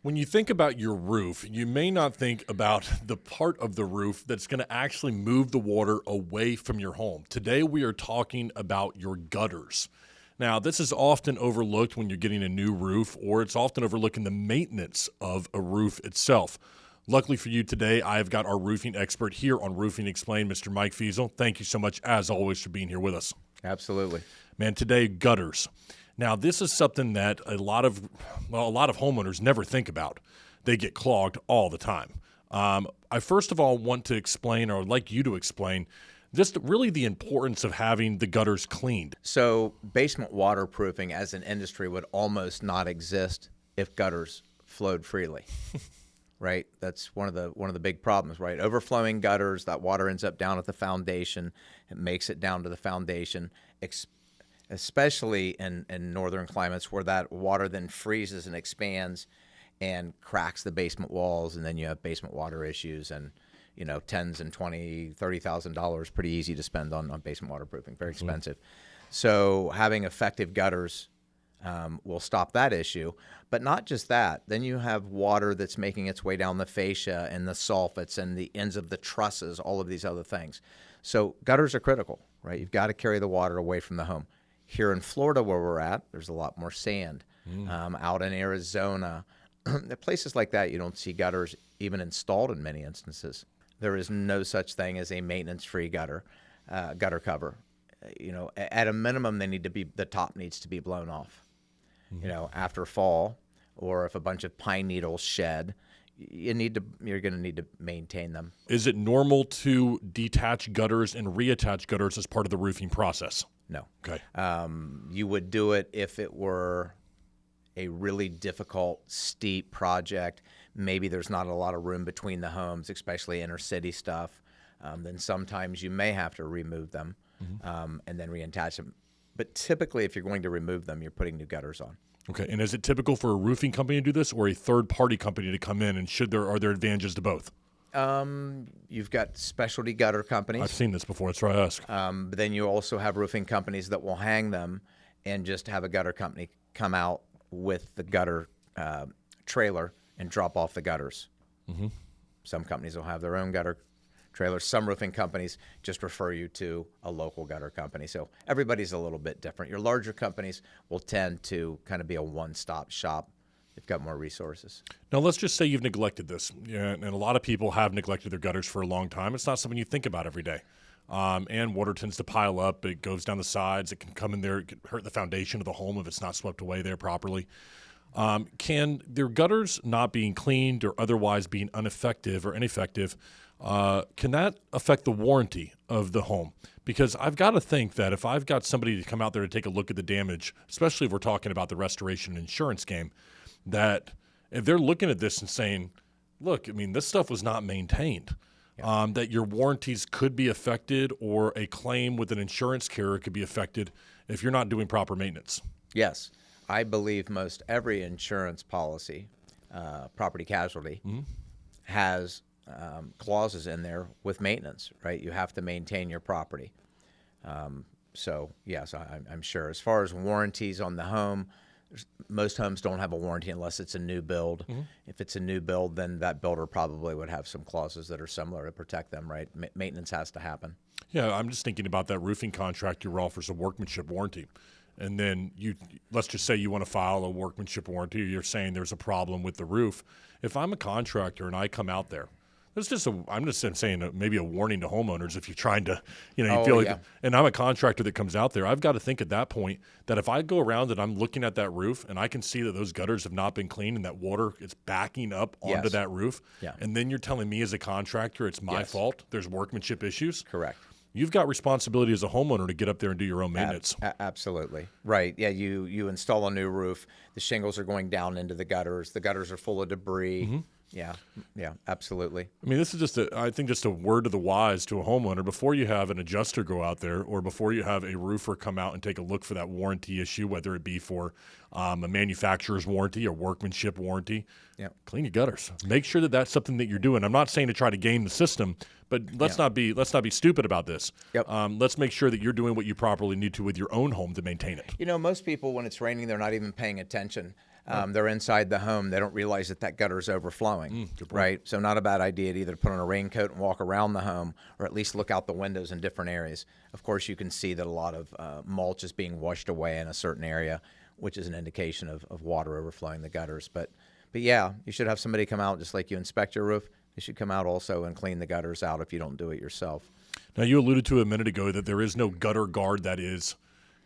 When you think about your roof, you may not think about the part of the roof that's going to actually move the water away from your home. Today, we are talking about your gutters. Now, this is often overlooked when you're getting a new roof, or it's often overlooked in the maintenance of a roof itself. Luckily for you today, I've got our roofing expert here on Roofing Explained, Mr. Mike Feazel. Thank you so much, as always, for being here with us. Absolutely. Man, today, gutters. Now, this is something that a lot of homeowners never think about. They get clogged all the time. I first of all want to explain, or would like you to explain, just really the importance of having the gutters cleaned. So basement waterproofing as an industry would almost not exist if gutters flowed freely. Right? That's one of the big problems, right? Overflowing gutters, that water ends up down at the foundation. It makes it down to the foundation, especially in northern climates where that water then freezes and expands and cracks the basement walls, and then you have basement water issues and, you know, $10,000 and $20,000, $30,000 pretty easy to spend on basement waterproofing, very expensive. So having effective gutters will stop that issue. But not just that. Then you have water that's making its way down the fascia and the sulfates and the ends of the trusses, all of these other things. So gutters are critical, right? You've got to carry the water away from the home. Here in Florida where we're at, there's a lot more sand. Out in Arizona, places like that, you don't see gutters even installed in many instances. There is no such thing as a maintenance-free gutter cover. You know, at a minimum, the top needs to be blown off. You know, after fall, or if a bunch of pine needles shed, you're going to need to maintain them. Is it normal to detach gutters and reattach gutters as part of the roofing process? No. Okay. You would do it if it were a really difficult, steep project. Maybe there's not a lot of room between the homes, especially inner city stuff. Then sometimes you may have to remove them and then reattach them. But typically, if you're going to remove them, you're putting new gutters on. Okay. And is it typical for a roofing company to do this, or a third-party company to come in? And are there advantages to both? You've got specialty gutter companies. I've seen this before. That's why I ask. But then you also have roofing companies that will hang them and just have a gutter company come out with the gutter trailer and drop off the gutters. Some companies will have their own gutter trailers. Some roofing companies just refer you to a local gutter company. So everybody's a little bit different. Your larger companies will tend to kind of be a one-stop shop. They've got more resources. Now, let's just say you've neglected this, and a lot of people have neglected their gutters for a long time. It's not something you think about every day. And water tends to pile up. It goes down the sides. It can come in there. It can hurt the foundation of the home if it's not swept away there properly. Can their gutters not being cleaned or otherwise being ineffective, can that affect the warranty of the home? Because I've got to think that if I've got somebody to come out there to take a look at the damage, especially if we're talking about the restoration and insurance game, that if they're looking at this and saying, look, I mean, this stuff was not maintained, that your warranties could be affected, or a claim with an insurance carrier could be affected if you're not doing proper maintenance. Yes. I believe most every insurance policy, property casualty, has clauses in there with maintenance, right? You have to maintain your property. So, yes, I'm sure. As far as warranties on the home, most homes don't have a warranty unless it's a new build. If it's a new build, then that builder probably would have some clauses that are similar to protect them, right? Maintenance has to happen. Yeah, I'm just thinking about that roofing contractor offers a workmanship warranty. And then let's just say you want to file a workmanship warranty, or you're saying there's a problem with the roof. If I'm a contractor and I come out there, I'm just saying maybe a warning to homeowners if you're trying to, and I'm a contractor that comes out there, I've got to think at that point that if I go around and I'm looking at that roof and I can see that those gutters have not been cleaned and that water is backing up onto that roof, and then you're telling me as a contractor it's my fault, there's workmanship issues. Correct. You've got responsibility as a homeowner to get up there and do your own maintenance. Absolutely. Right. Yeah, you install a new roof. The shingles are going down into the gutters. The gutters are full of debris. Yeah, absolutely. I mean, this is just a word to the wise to a homeowner. Before you have an adjuster go out there, or before you have a roofer come out and take a look for that warranty issue, whether it be for a manufacturer's warranty or workmanship warranty, clean your gutters. Make sure that that's something that you're doing. I'm not saying to try to game the system, but let's not be stupid about this. Let's make sure that you're doing what you properly need to with your own home to maintain it. You know, most people, when it's raining, they're not even paying attention. They're inside the home. They don't realize that gutter is overflowing, right? So not a bad idea to either put on a raincoat and walk around the home, or at least look out the windows in different areas. Of course, you can see that a lot of mulch is being washed away in a certain area, which is an indication of water overflowing the gutters. But yeah, you should have somebody come out, just like you inspect your roof. They should come out also and clean the gutters out if you don't do it yourself. Now, you alluded to a minute ago that there is no gutter guard that is,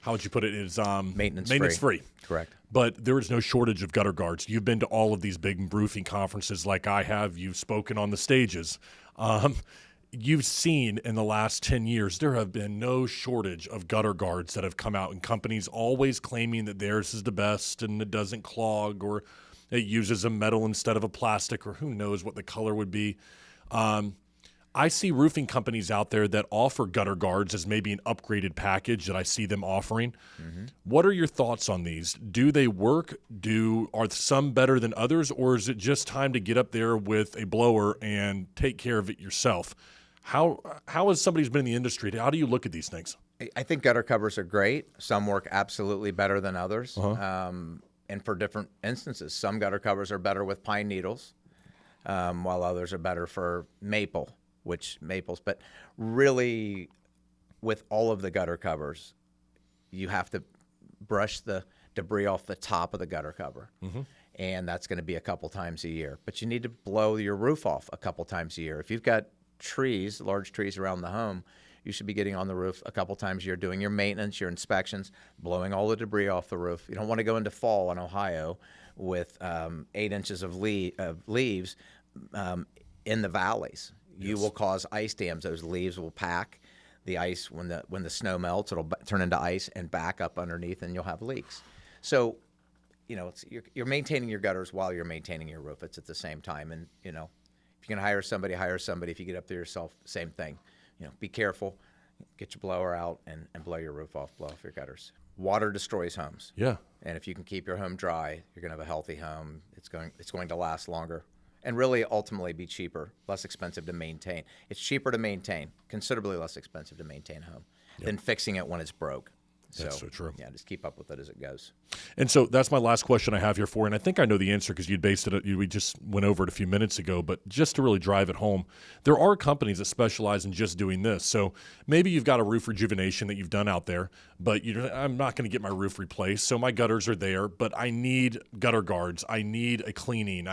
how would you put it, is maintenance free. Correct. But there is no shortage of gutter guards. You've been to all of these big roofing conferences like I have. You've spoken on the stages. You've seen in the last 10 years, there have been no shortage of gutter guards that have come out, and companies always claiming that theirs is the best and it doesn't clog, or it uses a metal instead of a plastic, or who knows what the color would be. I see roofing companies out there that offer gutter guards as maybe an upgraded package that I see them offering. Mm-hmm. What are your thoughts on these? Do they work? Are some better than others, or is it just time to get up there with a blower and take care of it yourself? How has somebody who's been in the industry, how do you look at these things? I think gutter covers are great. Some work absolutely better than others. And for different instances, some gutter covers are better with pine needles, while others are better for maples. But really, with all of the gutter covers, you have to brush the debris off the top of the gutter cover. Mm-hmm. And that's going to be a couple times a year. But you need to blow your roof off a couple times a year. If you've got large trees around the home, you should be getting on the roof a couple times a year, doing your maintenance, your inspections, blowing all the debris off the roof. You don't want to go into fall in Ohio with 8 inches of leaves in the valleys. You will cause ice dams. Those leaves will pack. The ice, when the snow melts, it'll turn into ice and back up underneath, and you'll have leaks. So, you're maintaining your gutters while you're maintaining your roof. It's at the same time. And, if you're going to hire somebody, hire somebody. If you get up there yourself, same thing. Be careful. Get your blower out and blow your roof off, blow off your gutters. Water destroys homes. Yeah. And if you can keep your home dry, you're going to have a healthy home. It's going to last longer. And really, ultimately, be cheaper, less expensive to maintain. It's cheaper to maintain, considerably less expensive to maintain a home than fixing it when it's broke. That's so true. Yeah, just keep up with it as it goes. And so that's my last question I have here for you, and I think I know the answer because we just went over it a few minutes ago, but just to really drive it home, there are companies that specialize in just doing this. So maybe you've got a roof rejuvenation that you've done out there, but I'm not going to get my roof replaced, so my gutters are there, but I need gutter guards, I need a cleaning,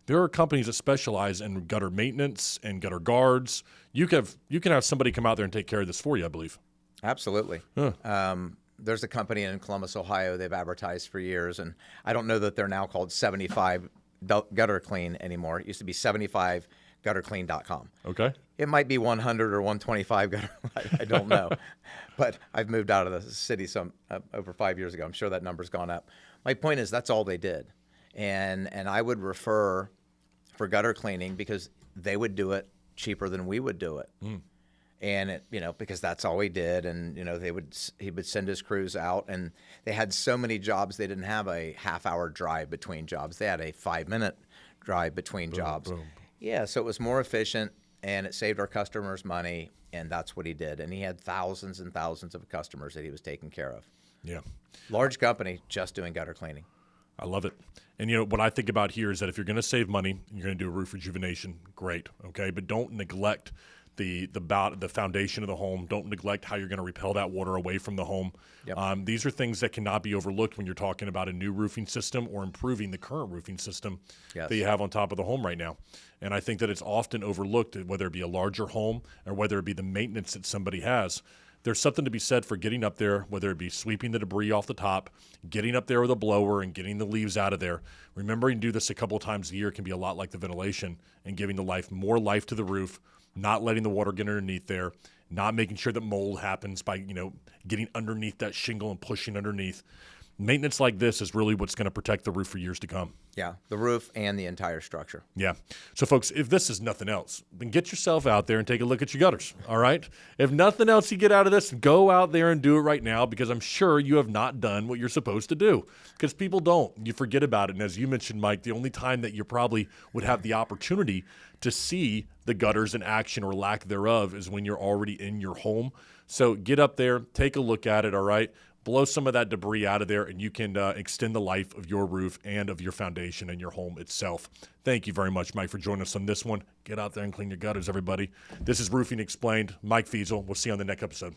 there are companies that specialize in gutter maintenance and gutter guards. You can have somebody come out there and take care of this for you, I believe. Absolutely. There's a company in Columbus, Ohio. They've advertised for years, and I don't know that they're now called 75 Gutter Clean anymore. It used to be 75gutterclean.com. Okay. It might be 100 or 125 gutter. I don't know. But I've moved out of the city over 5 years ago. I'm sure that number's gone up. My point is that's all they did. And I would refer for gutter cleaning because they would do it cheaper than we would do it. And because that's all he did, and he would send his crews out, and they had so many jobs they didn't have a half-hour drive between jobs. They had a 5-minute drive between jobs. Boom. Yeah, so it was more efficient, and it saved our customers money, and that's what he did. And he had thousands and thousands of customers that he was taking care of. Yeah, large company just doing gutter cleaning. I love it. And what I think about here is that if you're going to save money, you're going to do a roof rejuvenation. Great, okay, but don't neglect the foundation of the home. Don't neglect how you're going to repel that water away from the home. Yep. These are things that cannot be overlooked when you're talking about a new roofing system or improving the current roofing system that you have on top of the home right now. And I think that it's often overlooked, whether it be a larger home or whether it be the maintenance that somebody has. There's something to be said for getting up there, whether it be sweeping the debris off the top, getting up there with a blower and getting the leaves out of there. Remembering to do this a couple of times a year can be a lot like the ventilation and giving more life to the roof, not letting the water get underneath there, not making sure that mold happens by, getting underneath that shingle and pushing underneath. Maintenance like this is really what's going to protect the roof for years to come. Yeah, the roof and the entire structure. Yeah. So, folks, if this is nothing else, then get yourself out there and take a look at your gutters, all right? If nothing else you get out of this, go out there and do it right now because I'm sure you have not done what you're supposed to do because people don't. You forget about it. And as you mentioned, Mike, the only time that you probably would have the opportunity to see the gutters in action or lack thereof is when you're already in your home. So get up there, take a look at it, all right? blow some of that debris out of there, and you can extend the life of your roof and of your foundation and your home itself. Thank you very much, Mike, for joining us on this one. Get out there and clean your gutters, everybody. This is Roofing Explained. Mike Feazel. We'll see you on the next episode.